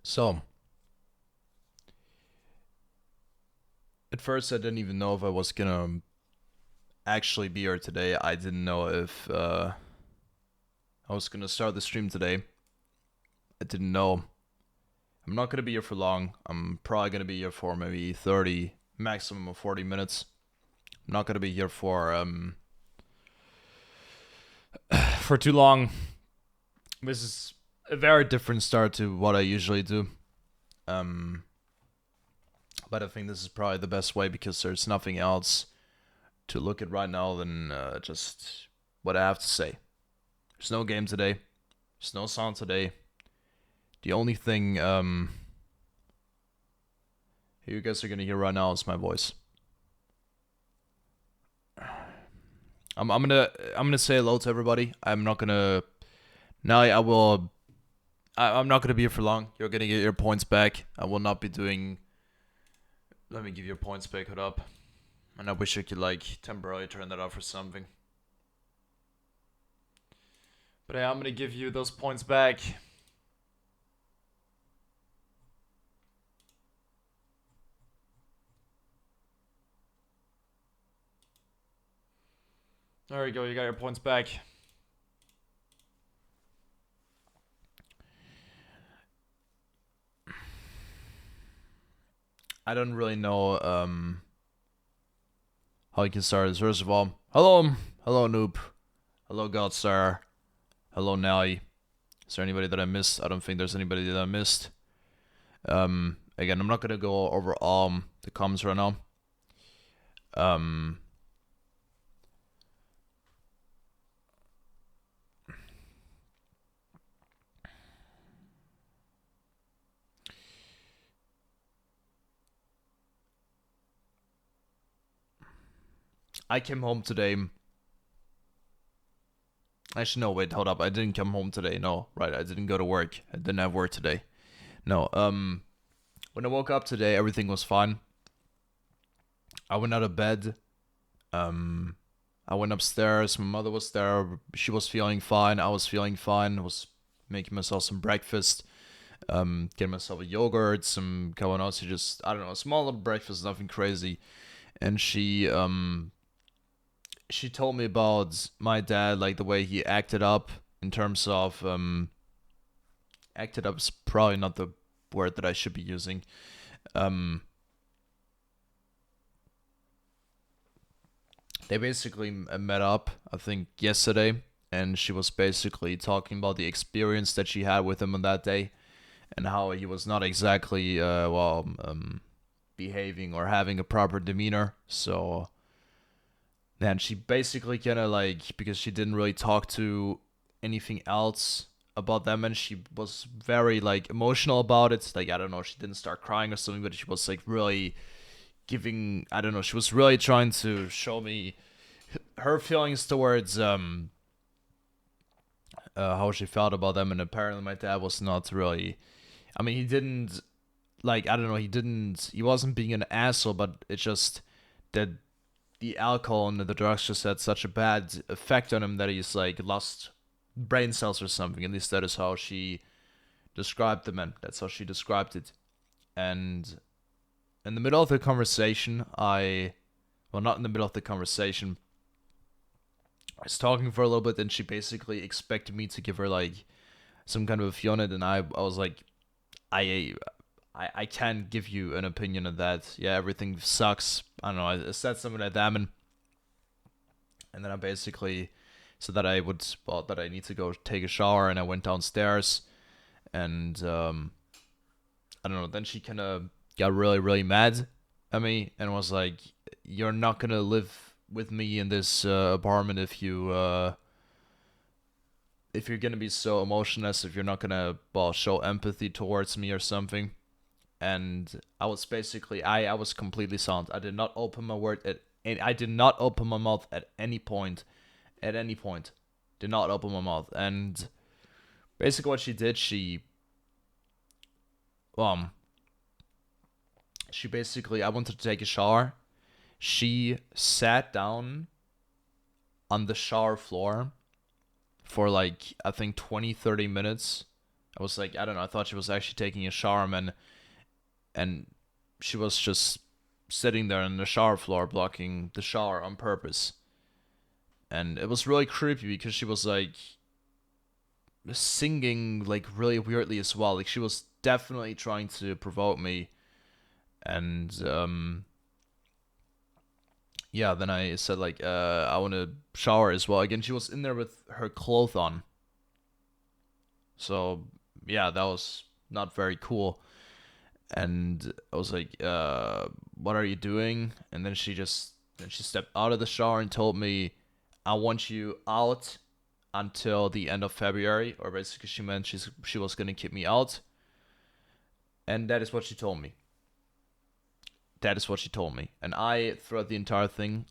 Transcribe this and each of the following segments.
So, at first I didn't even know if I was gonna actually be here today. I didn't know if I was gonna start the stream today. I didn't know. I'm not gonna be here for long. I'm probably gonna be here for maybe 30, maximum of 40 minutes. I'm not gonna be here for too long. This is a very different start to what I usually do. Um, but I think this is probably the best way because there's nothing else to look at right now than just what I have to say. There's no game today. There's no sound today. The only thing you guys are gonna hear right now is my voice. I'm gonna say hello to everybody. I'm not gonna now. I will. I'm not gonna be here for long. You're gonna get your points back. I will not be doing. Let me give your points back. Hold up. And I wish I could like temporarily turn that off or something. But yeah, I'm gonna give you those points back. There you go. You got your points back. I don't really know how you can start this. First of all, hello noob, hello Godstar, hello Nelly. Is there anybody that I missed? I don't think there's anybody that I missed. Again, I'm not gonna go over all the comments right now. I came home today. Actually, no, wait, hold up. I didn't come home today. No, right, I didn't go to work. I didn't have work today. No, when I woke up today, everything was fine. I went out of bed. I went upstairs. My mother was there. She was feeling fine. I was feeling fine. I was making myself some breakfast. Getting myself a yogurt, some kawanosi, just I don't know, a small little breakfast, nothing crazy. And she told me about my dad, like the way he acted up in terms of acted up is probably not the word that I should be using. Um, they basically met up, I think, yesterday, and she was basically talking about the experience that she had with him on that day, and how he was not exactly behaving or having a proper demeanor. So then she basically kind of like, because she didn't really talk to anything else about them, and she was very like emotional about it. Like I don't know, she didn't start crying or something, but she was like really giving. I don't know, she was really trying to show me her feelings towards how she felt about them, and apparently my dad was not really. I mean, he didn't like. I don't know. He didn't. He wasn't being an asshole, but it's just that the alcohol and the drugs just had such a bad effect on him that he's like lost brain cells or something. At least that is how she described the man. That's how she described it. And in the middle of the conversation, not in the middle of the conversation. I was talking for a little bit, and she basically expected me to give her like some kind of a feel on it, and I was like, I I can't give you an opinion on that. Yeah, everything sucks. I don't know. I said something like that, and then I basically said that that I need to go take a shower, and I went downstairs, and I don't know. Then she kind of got really mad at me and was like, "You're not gonna live with me in this apartment if you're gonna be so emotionless, if you're not gonna show empathy towards me or something." And I was basically I was completely silent. I did not open my word at I did not open my mouth at any point. At any point, did not open my mouth. And basically, what she did, um she basically I wanted to take a shower. She sat down on the shower floor for like I think 20, 30 minutes I was like, I don't know, I thought she was actually taking a shower, man, and she was just sitting there on the shower floor blocking the shower on purpose. And it was really creepy because she was like singing like really weirdly as well. Like she was definitely trying to provoke me. And yeah, then I said like I want to shower as well. Again, she was in there with her clothes on. So yeah, that was not very cool. And I was like, what are you doing? And then she stepped out of the shower and told me, I want you out until the end of February, or basically she meant she was gonna keep me out. And that is what she told me. That is what she told me. And I, throughout the entire thing,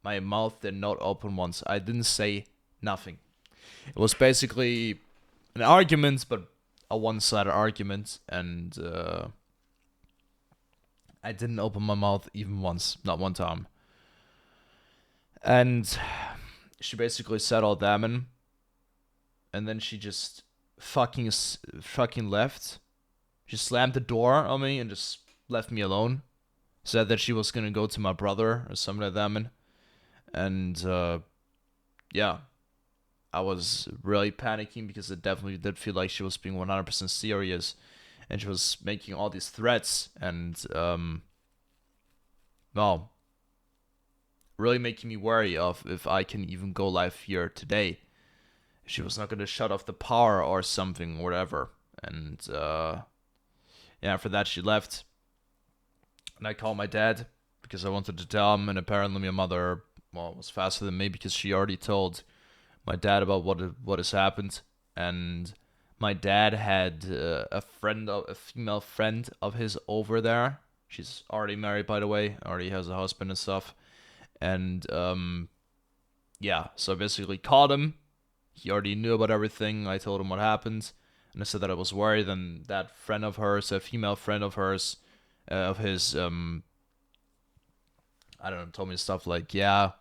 my mouth did not open once. I didn't say nothing. It was basically an argument, but a one-sided argument, and I didn't open my mouth even once, not one time. And she basically said all that, and then she just fucking left. She slammed the door on me and just left me alone. Said that she was gonna go to my brother or something like that, man. And yeah, I was really panicking because it definitely did feel like she was being 100% serious, and she was making all these threats and well, really making me worry of if I can even go live here today. She was not gonna shut off the power or something, whatever. And yeah, after that she left, and I called my dad because I wanted to tell him, and apparently my mother, well, was faster than me because she already told my dad about what has happened. And my dad had a female friend of his over there. She's already married, by the way, already has a husband and stuff. And yeah, so I basically called him. He already knew about everything. I told him what happened, and I said that I was worried. And that friend of hers, a female friend of hers, of his, I don't know, told me stuff like, yeah,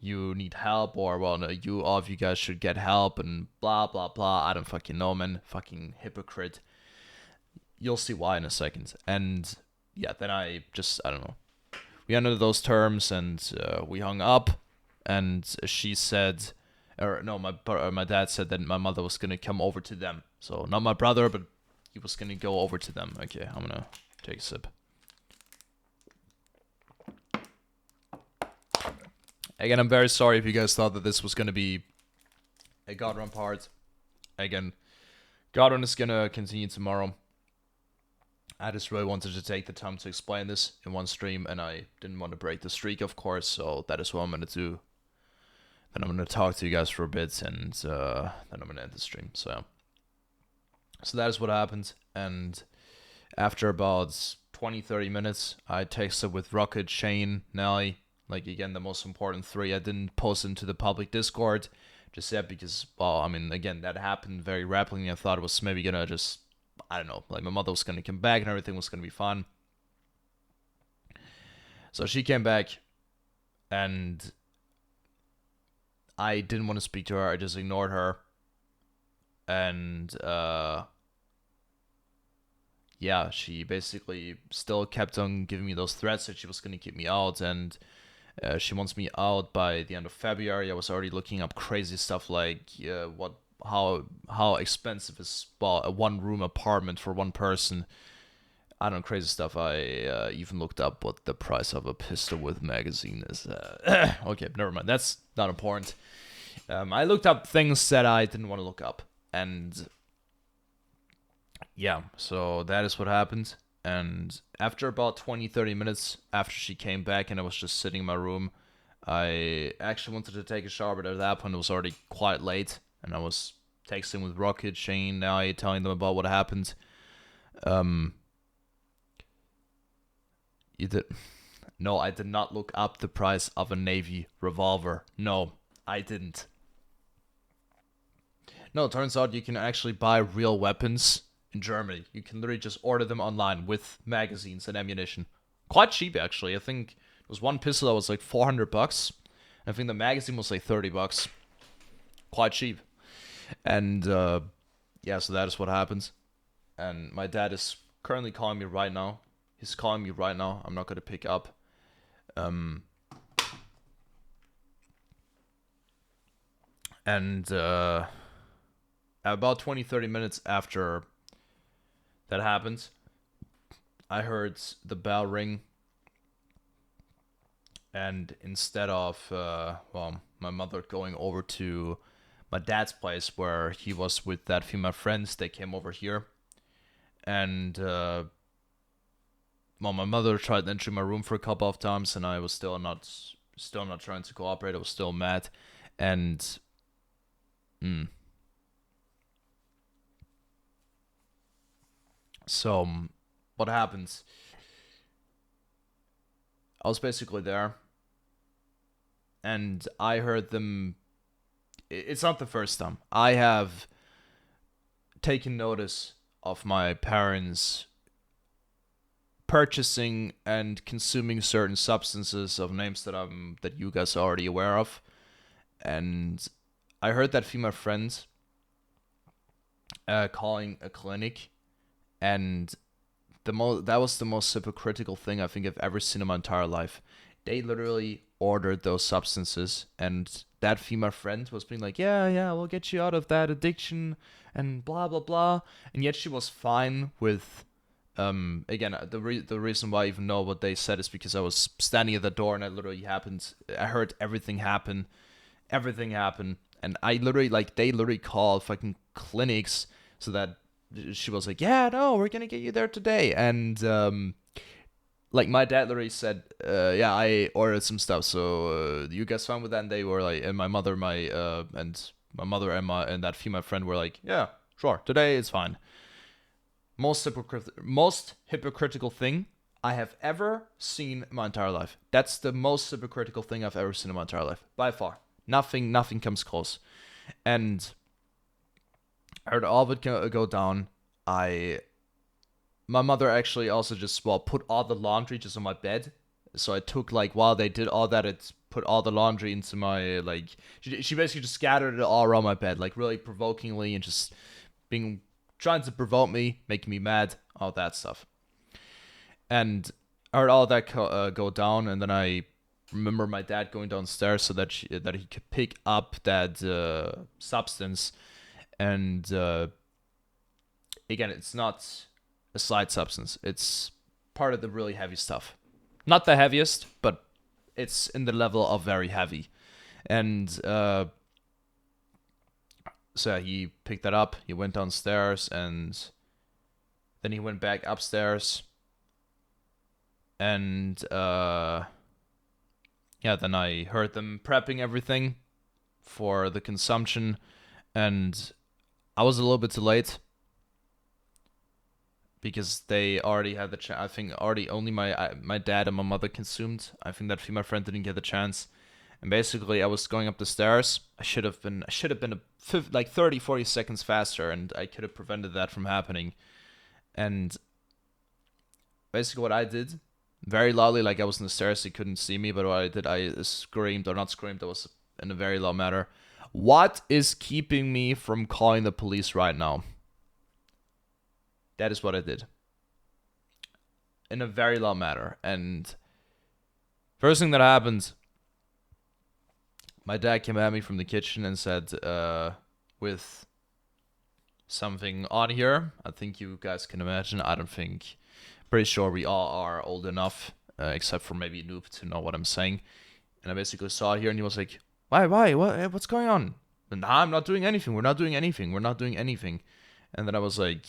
you need help, or well, no, all of you guys should get help, and blah blah blah. I don't fucking know, man. Fucking hypocrite. You'll see why in a second. And yeah, then I don't know. We ended those terms, and we hung up. And she said, or no, my dad said that my mother was gonna come over to them. So not my brother, but he was gonna go over to them. Okay, I'm gonna take a sip. Again, I'm very sorry if you guys thought that this was gonna be a God Run part. Again, God Run is gonna continue tomorrow. I just really wanted to take the time to explain this in one stream, and I didn't want to break the streak, of course, so that is what I'm gonna do. Then I'm gonna talk to you guys for a bit, and then I'm gonna end the stream. So that is what happened, and after about 20-30 minutes, I texted with Rocket, Shane, Nelly, like again the most important three. I didn't post into the public Discord just yet because, well, I mean, again, that happened very rapidly. I thought it was maybe gonna just, I don't know, like my mother was gonna come back and everything was gonna be fine. So she came back, and I didn't want to speak to her. I just ignored her, and yeah, she basically still kept on giving me those threats that she was gonna keep me out, and she wants me out by the end of February. I was already looking up crazy stuff like how expensive is, well, a one-room apartment for one person. I don't know, crazy stuff. I even looked up what the price of a pistol with magazine is. Okay, never mind. That's not important. I looked up things that I didn't want to look up, and yeah, so that is what happened. And after about 20-30 minutes after she came back and I was just sitting in my room, I actually wanted to take a shower, but at that point it was already quite late, and I was texting with Rocket, Shane, now I telling them about what happened. You did? No, I did not look up the price of a Navy revolver. No, I didn't. No, it turns out you can actually buy real weapons in Germany. You can literally just order them online with magazines and ammunition. Quite cheap, actually. I think it was one pistol that was like $400. I think the magazine was like $30. Quite cheap. And yeah, so that is what happens. And my dad is currently calling me right now. He's calling me right now. I'm not gonna pick up. Um, and about 20-30 minutes after that happened, I heard the bell ring, and instead of my mother going over to my dad's place where he was with that female friends, they came over here, and my mother tried entering my room for a couple of times, and I was still not trying to cooperate. I was still mad, and mm, so what happens? I was basically there, and I heard them. It's not the first time I have taken notice of my parents purchasing and consuming certain substances of names that you guys are already aware of. And I heard that female friend calling a clinic, and that was the most hypocritical thing I think I've ever seen in my entire life. They literally ordered those substances, and that female friend was being like, "Yeah, yeah, we'll get you out of that addiction," and blah blah blah. And yet she was fine with. Again, the reason why I even know what they said is because I was standing at the door, and it literally happened. I heard everything happen, and I literally they literally called fucking clinics so that she was like, "Yeah, no, we're gonna get you there today," and my dad literally said, "Yeah, I ordered some stuff, so you guys fine with that?" And they were like, and my mother, my mother and and that female friend were like, "Yeah, sure, today it's fine." Most hypocritical thing I have ever seen in my entire life. That's the most hypocritical thing I've ever seen in my entire life, by far. Nothing comes close. And I heard all of it go down. My mother actually also just put all the laundry just on my bed. So I took while they did all that, it put all the laundry into my she basically just scattered it all around my bed, really provokingly, and just being trying to provoke me, making me mad, all that stuff. And I heard all that go down, and then I remember my dad going downstairs so that he could pick up that substance. And again, it's not a slight substance. It's part of the really heavy stuff. Not the heaviest, but it's in the level of very heavy. And so he picked that up. He went downstairs, and then he went back upstairs. And then I heard them prepping everything for the consumption, and I was a little bit too late because they already had the chance. I think already only my dad and my mother consumed. I think that female friend didn't get the chance. And basically, I was going up the stairs. I should have been 30, 40 seconds faster, and I could have prevented that from happening. And basically, what I did, very loudly, I was in the stairs, they couldn't see me, but what I did, I screamed, or not screamed, that was in a very loud manner. "What is keeping me from calling the police right now?" That is what I did. In a very loud manner. And first thing that happened, my dad came at me from the kitchen and said, with something on here, I think you guys can imagine. I don't think, pretty sure we all are old enough, except for maybe Noob, to know what I'm saying. And I basically saw it here, and he was like, why, what's going on? And nah, I'm not doing anything. We're not doing anything. And then I was like,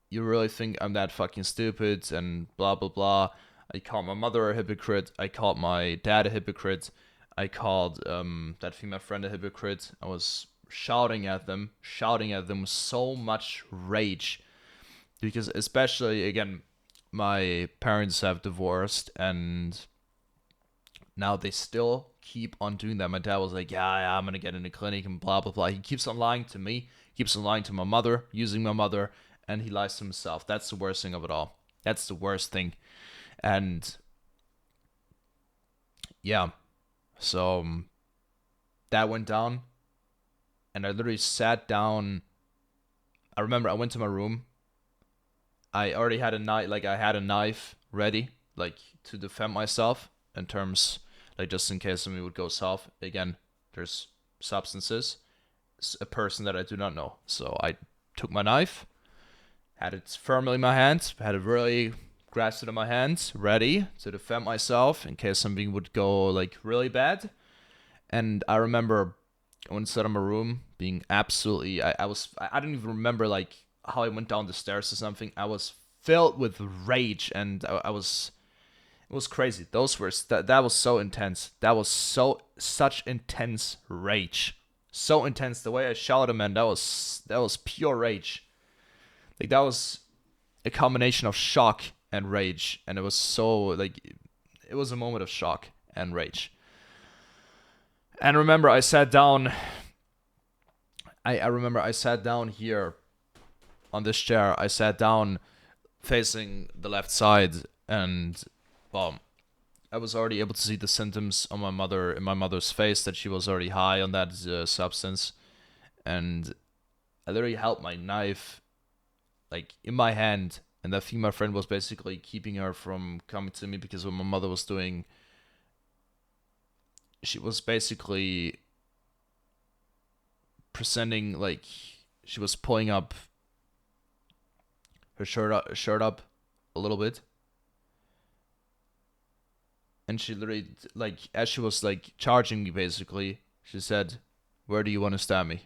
you really think I'm that fucking stupid? And blah, blah, blah. I called my mother a hypocrite. I called my dad a hypocrite. I called that female friend a hypocrite. I was shouting at them with so much rage. Because especially, again, my parents have divorced, and now they still keep on doing that. My dad was like, yeah, I'm going to get in the clinic and blah, blah, blah. He keeps on lying to me, keeps on lying to my mother, using my mother, and he lies to himself. That's the worst thing of it all. That's the worst thing. And yeah, so that went down, and I literally sat down. I remember I went to my room. I already had a knife, like I had a knife ready, like to defend myself in terms, like just in case something would go south. Again, there's substances, a person that I do not know. So I took my knife, had it firmly in my hand, had it really grasped it in my hand, ready to defend myself in case something would go like really bad. And I remember I went inside of my room being absolutely, I don't even remember like how I went down the stairs or something. I was filled with rage, and I was, it was crazy. Those were, that was so intense. That was such intense rage. So intense. The way I shouted, man, that was pure rage. Like that was a combination of shock and rage, and it was so like it was a moment of shock and rage. And remember, I sat down. I remember I sat down here on this chair. I sat down facing the left side, and well, I was already able to see the symptoms on my mother, in my mother's face, that she was already high on that substance. And I literally held my knife like in my hand, and that female friend was basically keeping her from coming to me, because what my mother was doing, she was basically presenting like she was pulling up her shirt up a little bit, and she literally, like as she was like charging me, basically she said, "Where do you want to stab me?"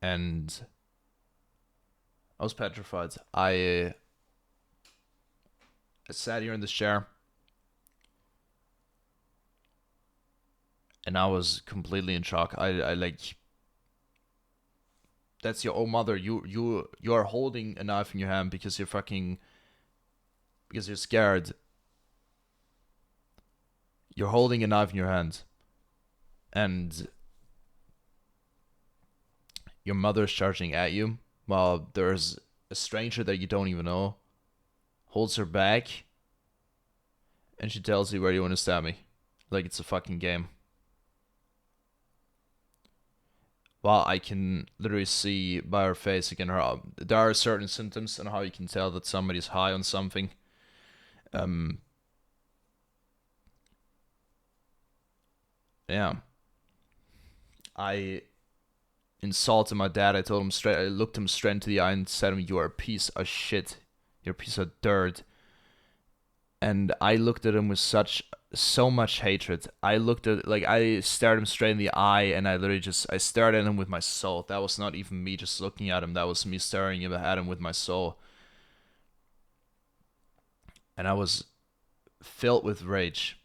And I was petrified. I sat here in this chair, and I was completely in shock. I like, that's your own mother. You are holding a knife in your hand because because you're scared. You're holding a knife in your hand, and your mother's charging at you while there's a stranger that you don't even know holds her back, and she tells you, "Where do you want to stab me?" Like it's a fucking game. While I can literally see by her face again, there are certain symptoms and how you can tell that somebody's high on something. Um, yeah, I insulted my dad. I told him straight. I looked him straight into the eye and said to him, "You are a piece of shit. You're a piece of dirt." And I looked at him with so much hatred. I looked at, like I stared him straight in the eye, and I literally just I stared at him with my soul. That was not even me just looking at him. That was me staring at him with my soul. And I was filled with rage.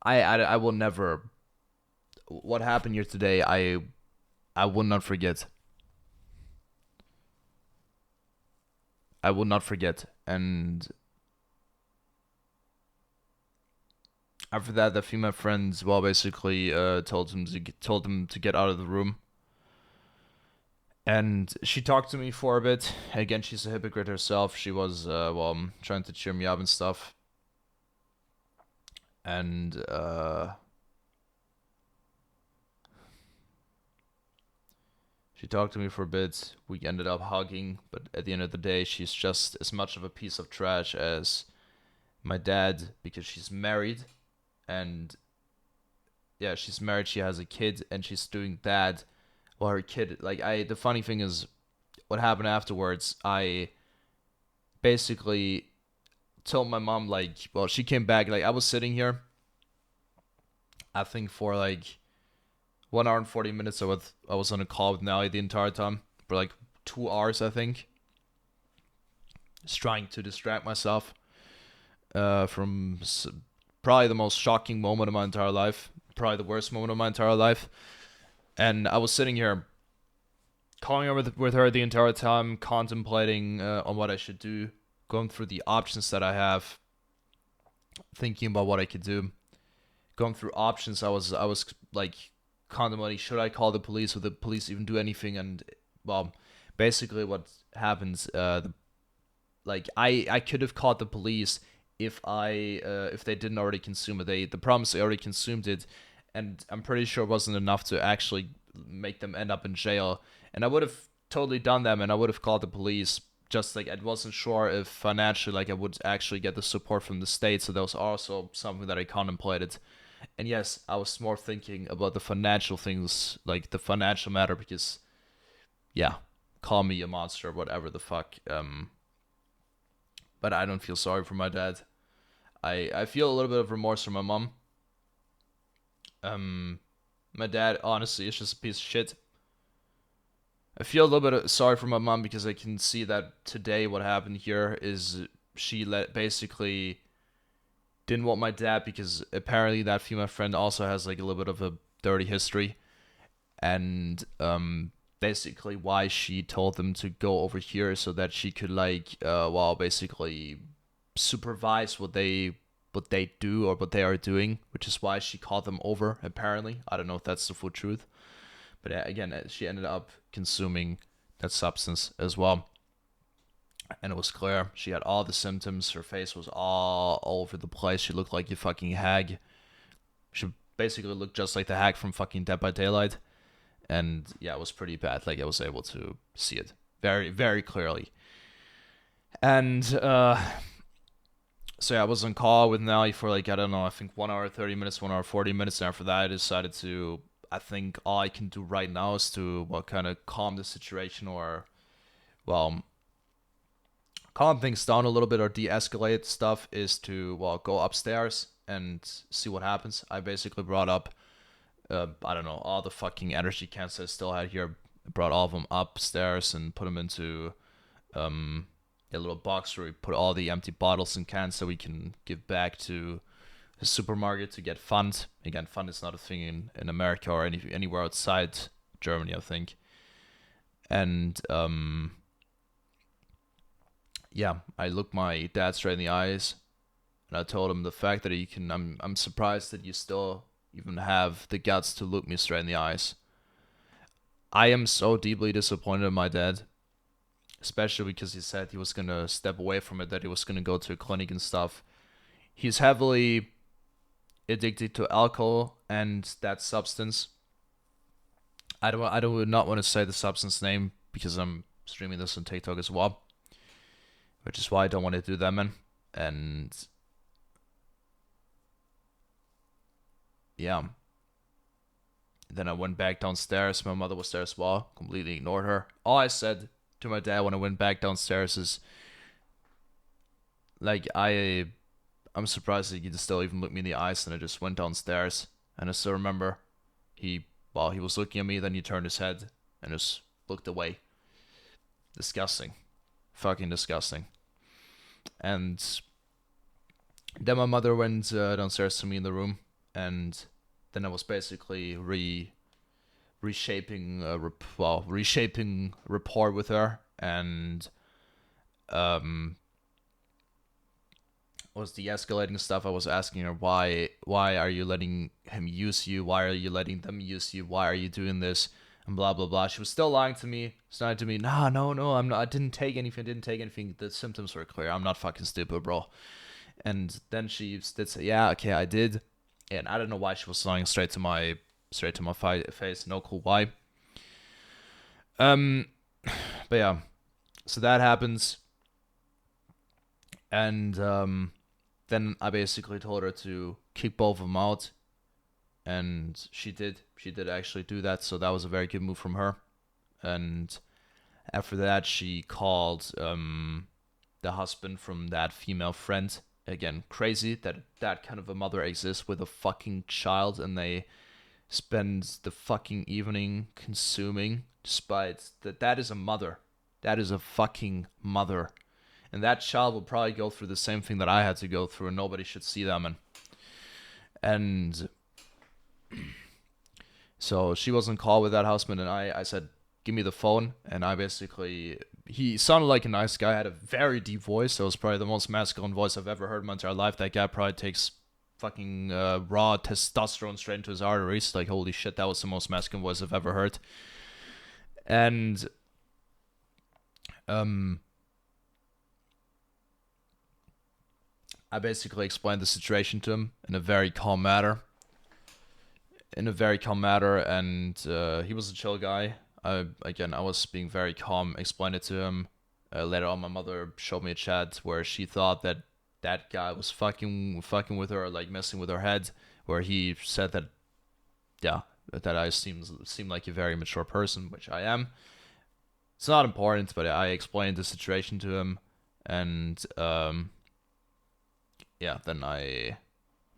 I will never, what happened here today, I will not forget. I will not forget. And after that, the female friends, well, basically told him to get out of the room. And she talked to me for a bit. Again, she's a hypocrite herself. She was trying to cheer me up and stuff. And she talked to me for a bit. We ended up hugging, but at the end of the day, she's just as much of a piece of trash as my dad, because she's married, and yeah, she's married, she has a kid, and she's doing that while her kid, like, the funny thing is, what happened afterwards, I basically told my mom, like, well, she came back, like, I was sitting here, I think for like 1 hour and 40 minutes. I was on a call with Nelly the entire time for like 2 hours, I think, just trying to distract myself from probably the most shocking moment of my entire life, probably the worst moment of my entire life. And I was sitting here calling over with her the entire time, contemplating on what I should do, going through the options that I have, thinking about what I could do, going through options. I was like contemplating, should I call the police? Would the police even do anything? And well, basically what happens, like I could have caught the police if they didn't already consume it. The problem is they already consumed it, and I'm pretty sure it wasn't enough to actually make them end up in jail. And I would have totally done them, and I would have called the police. Just like I wasn't sure if financially, like I would actually get the support from the state. So that was also something that I contemplated. And yes, I was more thinking about the financial things, like the financial matter, because yeah, call me a monster, whatever the fuck. But I don't feel sorry for my dad. I feel a little bit of remorse for my mom. Um, my dad, honestly, is just a piece of shit. I feel a little bit sorry for my mom because I can see that today what happened here is she basically didn't want my dad because apparently that female friend also has like a little bit of a dirty history, and basically why she told them to go over here so that she could like well basically supervise what they do or what they are doing, which is why she called them over. Apparently, I don't know if that's the full truth, but again, she ended up consuming that substance as well. And it was clear she had all the symptoms. Her face was all over the place. She looked like a fucking hag. She basically looked just like the hag from fucking Dead by Daylight. And yeah, it was pretty bad. Like I was able to see it very, very clearly. And so yeah, I was on call with Nelly for like, I don't know, I think 1 hour 30 minutes, 1 hour 40 minutes. And after that, I decided to, I think all I can do right now is to, well, kind of calm the situation or, well, calm things down a little bit or de-escalate stuff is to, well, go upstairs and see what happens. I basically brought up, I don't know, all the fucking energy cans I still had here. I brought all of them upstairs and put them into a little box where we put all the empty bottles and cans so we can give back to the supermarket to get fund. Again, fund is not a thing in America or anywhere outside Germany, I think. And yeah, I looked my dad straight in the eyes and I told him the fact that he can. I'm surprised that you still even have the guts to look me straight in the eyes. I am so deeply disappointed in my dad, especially because he said he was gonna step away from it, that he was gonna go to a clinic and stuff. He's heavily addicted to alcohol and that substance. I would not want to say the substance name because I'm streaming this on TikTok as well, which is why I don't want to do that, man. And yeah, then I went back downstairs. My mother was there as well. Completely ignored her. All I said to my dad when I went back downstairs is like I'm surprised that he still even looked me in the eyes. And I just went downstairs, and I still remember he was looking at me. Then he turned his head and just looked away. Disgusting, fucking disgusting. And then my mother went downstairs to me in the room, and then I was basically reshaping rapport with her, and was de-escalating stuff. I was asking her why are you letting him use you? Why are you letting them use you? Why are you doing this? And blah blah blah. She was still lying to me. Lying to me. No, I'm not. I didn't take anything. The symptoms were clear. I'm not fucking stupid, bro. And then she did say, yeah, okay, I did. And I don't know why she was lying straight to my face. No clue why. But yeah, so that happens, and then I basically told her to kick both of them out, and she did. She did actually do that, so that was a very good move from her. And after that, she called the husband from that female friend. Again, crazy that that kind of a mother exists with a fucking child, and they spend the fucking evening consuming, despite that is a mother. That is a fucking mother. And that child will probably go through the same thing that I had to go through, and nobody should see that, man. And so she was on call with that husband, and I said, give me the phone. And I basically, he sounded like a nice guy, had a very deep voice. That was probably the most masculine voice I've ever heard in my entire life. That guy probably takes fucking raw testosterone straight into his arteries. Like, holy shit, that was the most masculine voice I've ever heard. And Um, I basically explained the situation to him in a very calm manner. And he was a chill guy. I was being very calm, explained it to him. Later on, my mother showed me a chat where she thought that that guy was fucking with her, like messing with her head. Where he said that, yeah, that I seem like a very mature person, which I am. It's not important, but I explained the situation to him, and yeah, then I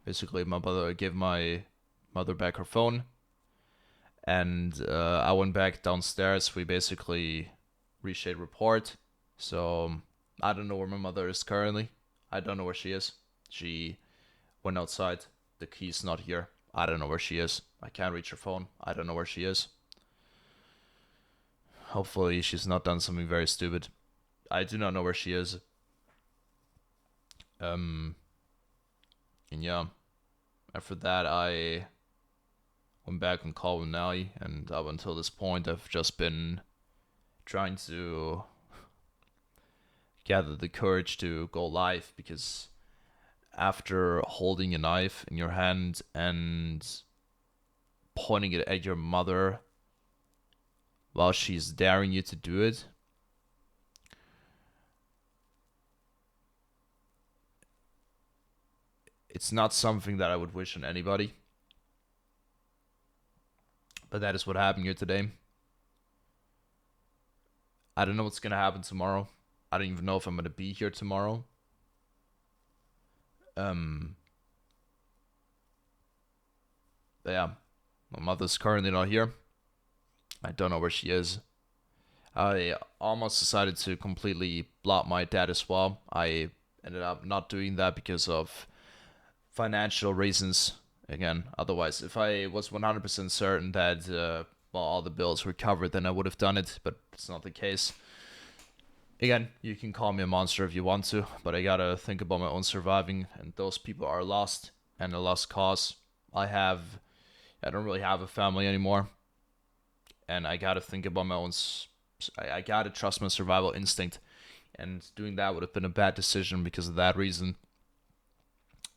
basically my mother gave my mother back her phone, and I went back downstairs. We basically reached a report. So I don't know where my mother is currently. I don't know where she is. She went outside. The key's not here. I don't know where she is. I can't reach her phone. I don't know where she is. Hopefully she's not done something very stupid. I do not know where she is. And yeah, after that I went back and called with Nelly, and up until this point I've just been trying to gather the courage to go live, because after holding a knife in your hand and pointing it at your mother while she's daring you to do it, it's not something that I would wish on anybody. But that is what happened here today. I don't know what's gonna happen tomorrow. I don't even know if I'm gonna be here tomorrow. But yeah, my mother's currently not here. I don't know where she is. I almost decided to completely block my dad as well. I ended up not doing that because of financial reasons. Again, otherwise, if I was 100% certain that all the bills were covered, then I would have done it. But it's not the case. Again, you can call me a monster if you want to, but I gotta think about my own surviving, and those people are lost and a lost cause. I don't really have a family anymore, and I gotta think about my own. I gotta trust my survival instinct, and doing that would have been a bad decision because of that reason.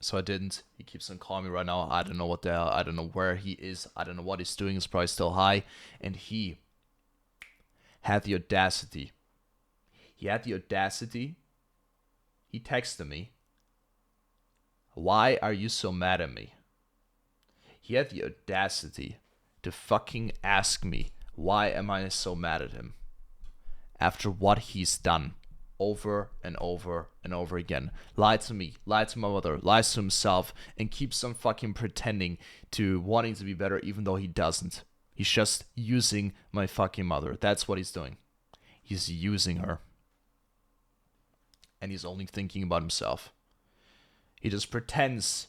So I didn't. He keeps on calling me right now. I don't know what the hell. I don't know where he is. I don't know what he's doing. He's probably still high, and he had the audacity. He had the audacity. He texted me. Why are you so mad at me? He had the audacity to fucking ask me, why am I so mad at him? After what he's done over and over and over again. Lied to me, lied to my mother, lies to himself, and keeps on fucking pretending to wanting to be better even though he doesn't. He's just using my fucking mother. That's what he's doing. He's using her. And he's only thinking about himself. He just pretends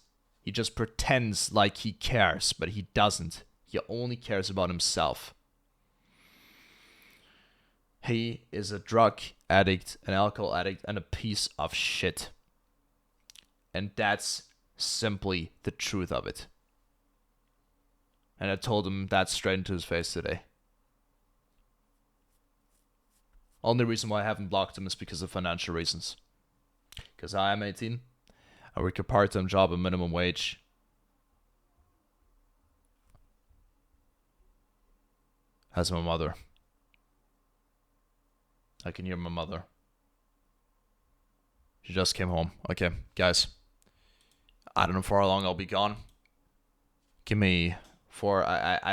like he cares, but he doesn't. He only cares about himself. He is a drug addict, an alcohol addict, and a piece of shit. And that's simply the truth of it. And I told him that straight into his face today. Only reason why I haven't blocked him is because of financial reasons. Because I am 18. I work a part-time job at minimum wage. Has my mother. I can hear my mother. She just came home. Okay, guys. I don't know for how long I'll be gone. I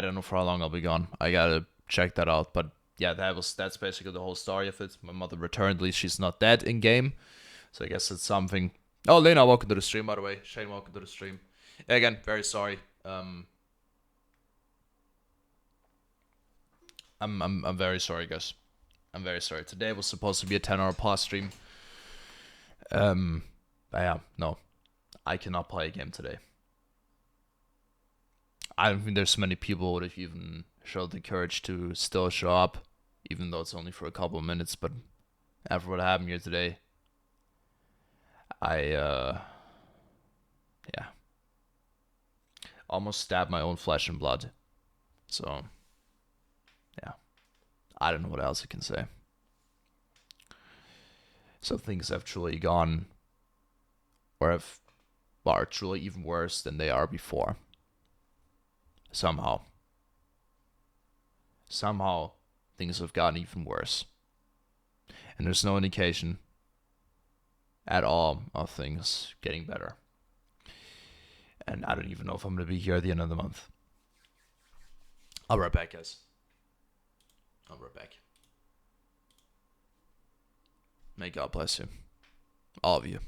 don't know for how long I'll be gone. I gotta check that out. But yeah, that's basically the whole story of it. My mother returned. At least she's not dead in game. So I guess it's something. Oh, Lena, welcome to the stream, by the way. Shane, welcome to the stream. Again, very sorry. I'm very sorry, guys. I'm very sorry. Today was supposed to be a 10-hour plus stream. Yeah, no. I cannot play a game today. I don't think there's many people who would have even showed the courage to still show up, even though it's only for a couple of minutes. But after what happened here today, yeah, almost stabbed my own flesh and blood. So, yeah, I don't know what else I can say. So things have truly gone, or are truly even worse than they are before. Somehow. Somehow, things have gotten even worse. And there's no indication at all of things getting better. And I don't even know if I'm going to be here at the end of the month. I'll be right back, guys. I'll be right back. May God bless you. All of you.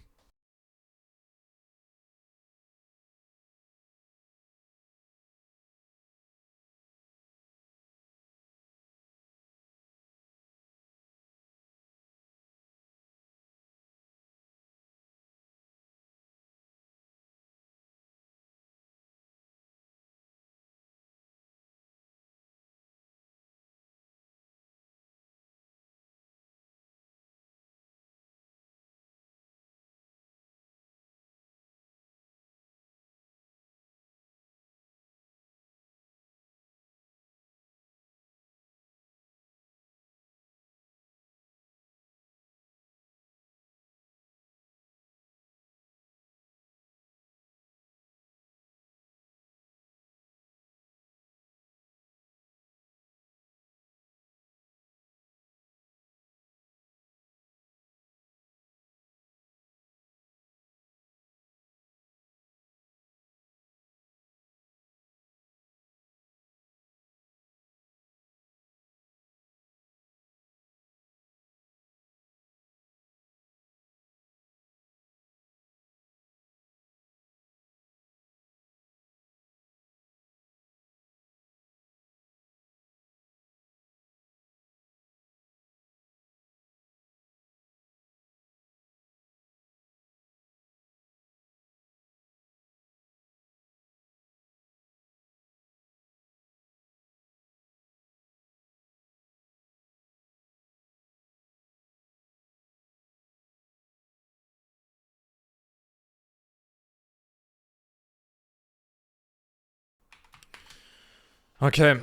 Okay.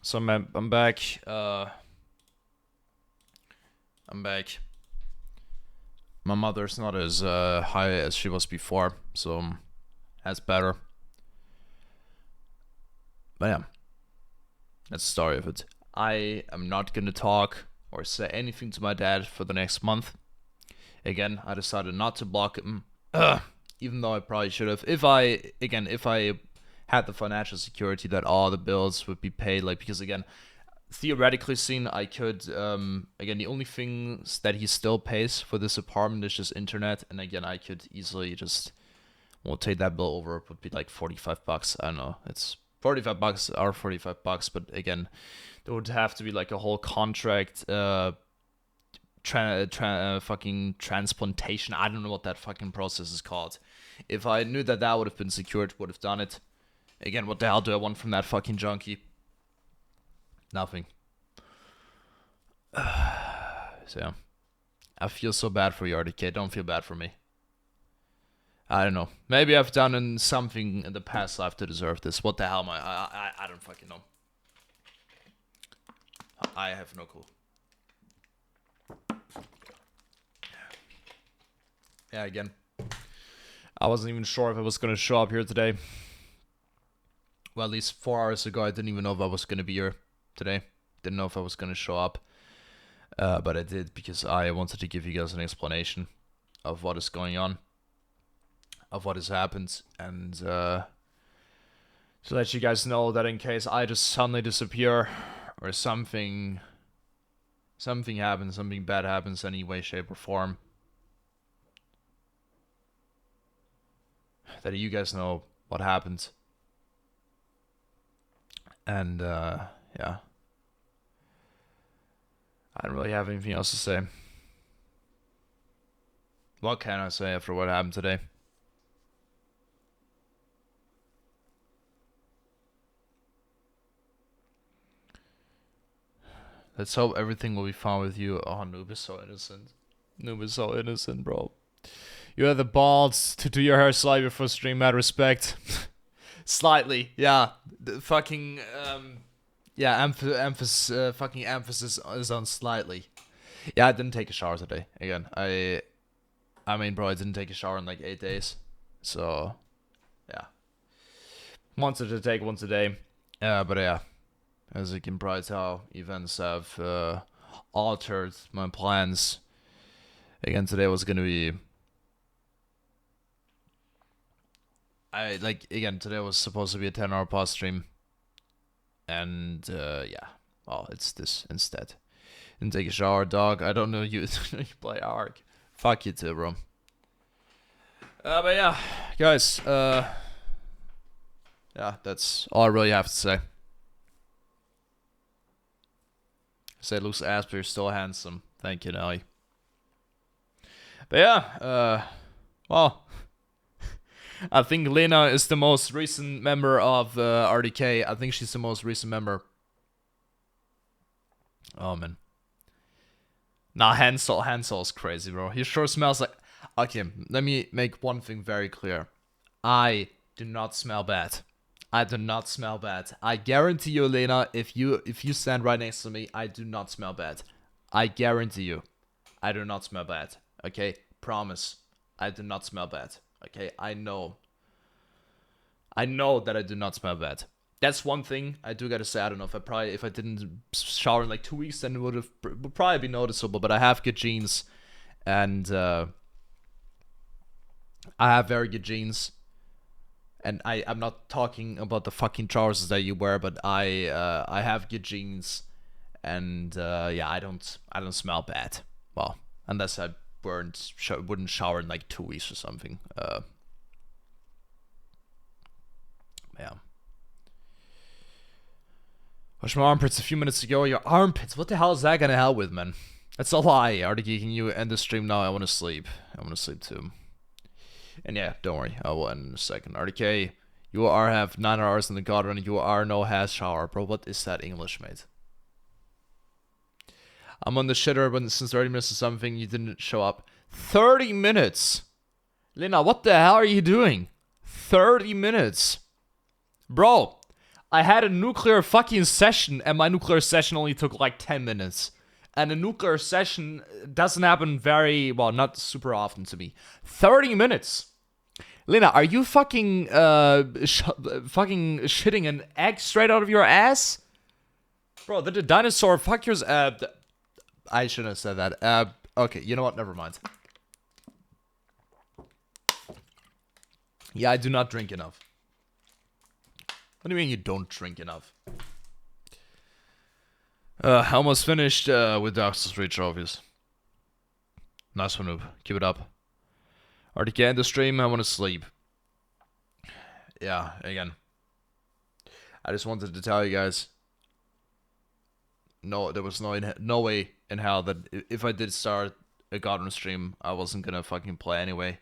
So I'm back. I'm back. My mother's not as high as she was before, so that's better. But yeah, that's the story of it. I am not gonna talk or say anything to my dad for the next month. Again, I decided not to block him, even though I probably should have. If I had the financial security that all the bills would be paid, like, because again, theoretically seen, I could, again, the only things that he still pays for this apartment is just internet, and again, I could easily just, well, take that bill over. It would be like $45. I don't know, it's $45 or $45, but again, there would have to be like a whole contract, fucking transplantation. I don't know what that fucking process is called. If I knew that that would have been secured, would have done it. Again, what the hell do I want from that fucking junkie? Nothing. So yeah. I feel so bad for you, RDK. Don't feel bad for me. I don't know. Maybe I've done something in the past life to deserve this. What the hell am I don't fucking know. I have no clue. Yeah, again, I wasn't even sure if I was gonna show up here today. Well, at least 4 hours ago, I didn't even know if I was gonna be here today. Didn't know if I was gonna show up. But I did, because I wanted to give you guys an explanation of what is going on, of what has happened, and to let you guys know that in case I just suddenly disappear or something happens, something bad happens any way, shape, or form, that you guys know what happened. And yeah, I don't really have anything else to say. What can I say after what happened today? Let's hope everything will be fine with you. Oh, Noob is so innocent. Noob is so innocent, bro. You had the balls to do your hair slightly before stream, mad respect. Slightly, yeah. The fucking, yeah, fucking emphasis is on slightly. Yeah, I didn't take a shower today. Again, I mean, bro, I didn't take a shower in like 8 days. So, yeah. Wanted to take once a day. But yeah, as you can probably tell, events have altered my plans. Again, today was gonna be. Today was supposed to be a 10-hour pause stream. And, yeah. Well, it's this instead. Didn't take a shower, dog. I don't know you. You play Ark. Fuck you too, bro. But yeah, guys. Yeah, that's all I really have to say. Say looks ass, but you're still handsome. Thank you, Nelly. But yeah, well, I think Lena is the most recent member of RDK. I think she's the most recent member. Oh man. Nah, Hansel's crazy, bro. He sure smells like. Okay, let me make one thing very clear. I do not smell bad. I do not smell bad. I guarantee you, Lena, if you stand right next to me, I do not smell bad. I guarantee you. I do not smell bad. Okay? Promise. I do not smell bad. Okay? I know. I know that I do not smell bad. That's one thing I do gotta say. I don't know if I didn't shower in like 2 weeks, then it would probably be noticeable. But I have good genes, and I have very good genes. And I'm not talking about the fucking trousers that you wear, but I have good genes, and yeah, I don't smell bad. Well, unless I wouldn't shower in like 2 weeks or something. Yeah. Wash my armpits a few minutes ago. Your armpits? What the hell is that gonna help with, man? That's a lie. RDK, can you end the stream now? I want to sleep. I want to sleep too. And yeah, don't worry. I will end in a second. RDK, you have 9 hours in the garden. You are no has shower. Bro, what is that English, mate? I'm on the shitter, but since 30 minutes or something, you didn't show up. 30 minutes? Lena, what the hell are you doing? 30 minutes. Bro, I had a nuclear fucking session, and my nuclear session only took like 10 minutes. And a nuclear session doesn't happen very, well, not super often to me. 30 minutes. Lena, are you fucking shitting an egg straight out of your ass? Bro, the dinosaur, fuck yours. I shouldn't have said that. Okay, you know what? Never mind. Yeah, I do not drink enough. What do you mean you don't drink enough? I almost finished with Dark Souls 3 trophies. Nice one, noob. Keep it up. Already get in the stream, I want to sleep. Yeah, again. I just wanted to tell you guys. No, there was no way in hell that if I did start a Godrun stream, I wasn't gonna fucking play anyway.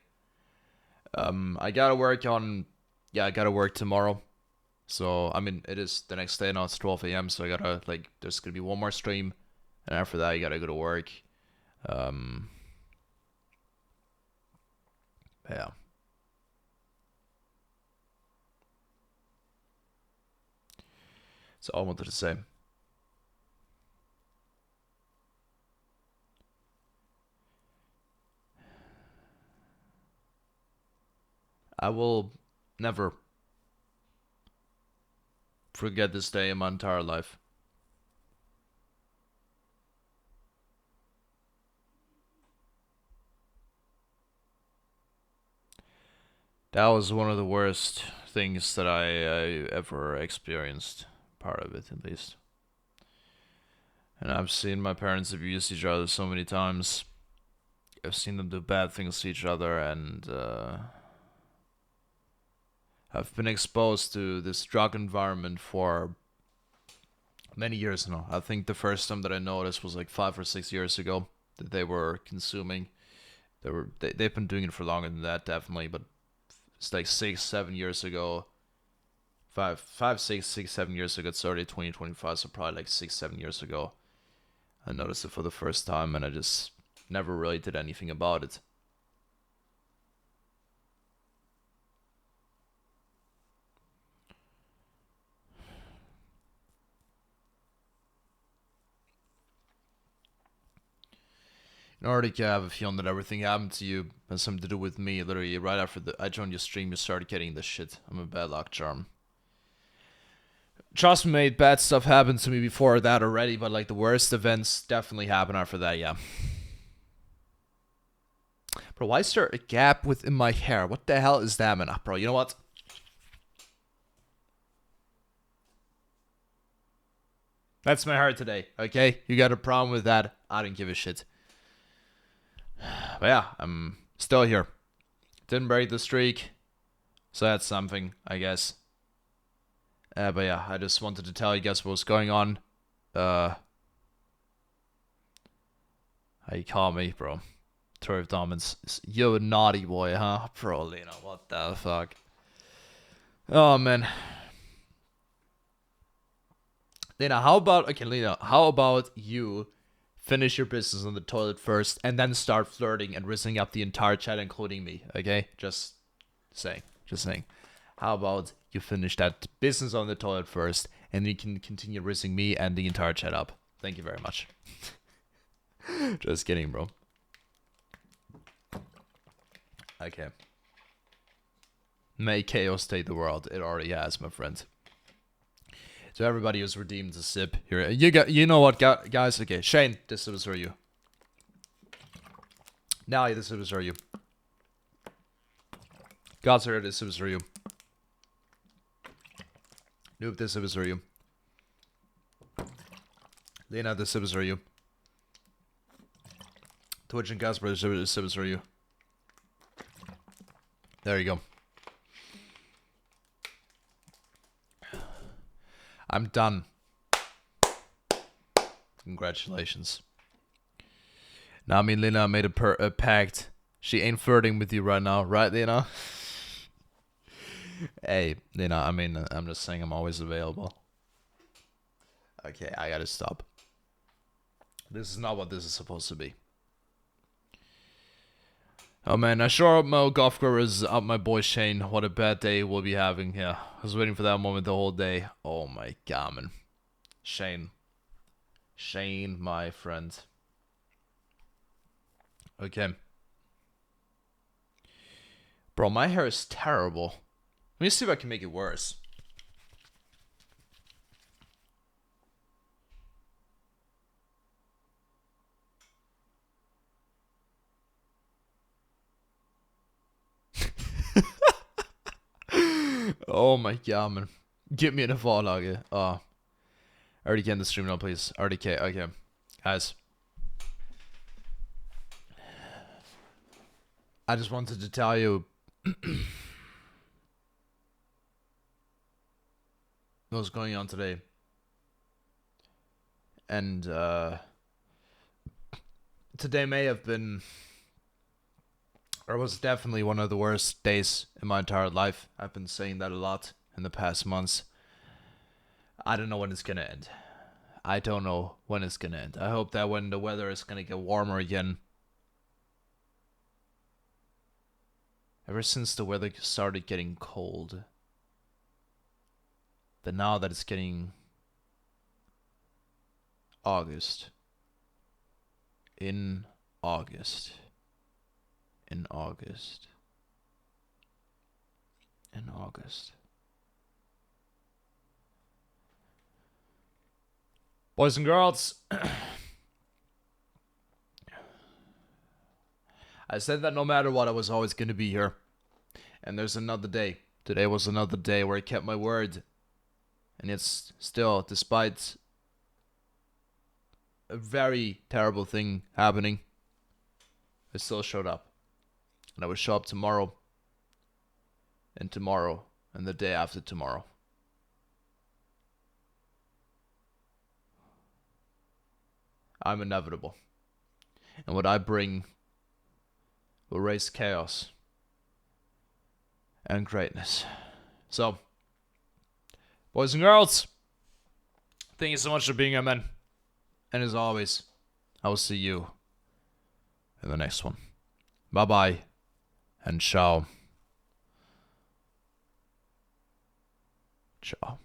I gotta work on. Yeah, I gotta work tomorrow. So, I mean, it is the next day now, it's 12 a.m., so I gotta, like, there's gonna be one more stream, and after that, you gotta go to work. Yeah. So, all I wanted to say. I will never forget this day in my entire life. That was one of the worst things that I ever experienced. Part of it, at least. And I've seen my parents abuse each other so many times. I've seen them do bad things to each other, and I've been exposed to this drug environment for many years now. I think the first time that I noticed was like 5 or 6 years ago that they were consuming. They've been doing it for longer than that, definitely, but it's like 6, 7 years ago. 6, 7 years ago. It's already 2025, so probably like 6, 7 years ago. I noticed it for the first time, and I just never really did anything about it. In order to have a feeling that everything happened to you has something to do with me. Literally, right after I joined your stream, you started getting this shit. I'm a bad luck charm. Trust me, mate, bad stuff happened to me before that already, but like the worst events definitely happened after that, yeah. Bro, why is there a gap within my hair? What the hell is that, man? Bro, you know what? That's my hair today, okay? You got a problem with that? I don't give a shit. But yeah, I'm still here. Didn't break the streak, so that's something, I guess. But yeah, I just wanted to tell you guys what was going on. How you call me, bro? Tour of Dominance. You a naughty boy, huh? Bro, Lena, what the fuck? Oh, man. Lena, how about... Okay, Lena, how about you finish your business on the toilet first and then start flirting and rizzing up the entire chat, including me, okay? Just saying. Just saying. How about you finish that business on the toilet first and you can continue rizzing me and the entire chat up. Thank you very much. Just kidding, bro. Okay. May chaos take the world. It already has, my friend. So everybody who's redeemed a sip here. You know what, guys? Okay, Shane, this was for you. Now this was for you. Godsir, this was for you. Noob, this was for you. Lena, this was for you. Twitch and Casper, this was for you. There you go. I'm done. Congratulations. Now, I mean, Lena made a pact. She ain't flirting with you right now, right, Lena? Hey, Lena, I mean, I'm just saying I'm always available. Okay, I gotta stop. This is not what this is supposed to be. Oh man, I sure hope Mo Goffger is up my boy Shane. What a bad day we'll be having here. I was waiting for that moment the whole day. Oh my god, man. Shane. Shane, my friend. Okay. Bro, my hair is terrible. Let me see if I can make it worse. Oh my god, man. Get me in a Vorlage. Oh. RDK in the stream now, please. RDK, okay. Guys. I just wanted to tell you what's going on today. And today may have been, or was definitely one of the worst days in my entire life. I've been saying that a lot in the past months. I don't know when it's gonna end. I don't know when it's gonna end. I hope that when the weather is gonna get warmer again. Ever since the weather started getting cold. But now that it's getting August. In August. In August. In August. Boys and girls, I said that no matter what, I was always going to be here. And there's another day. Today was another day where I kept my word. And it's still, despite a very terrible thing happening, I still showed up. And I will show up tomorrow. And tomorrow. And the day after tomorrow. I'm inevitable. And what I bring will raise chaos and greatness. So, boys and girls, thank you so much for being here, man. And as always, I will see you in the next one. Bye-bye and ciao. Ciao.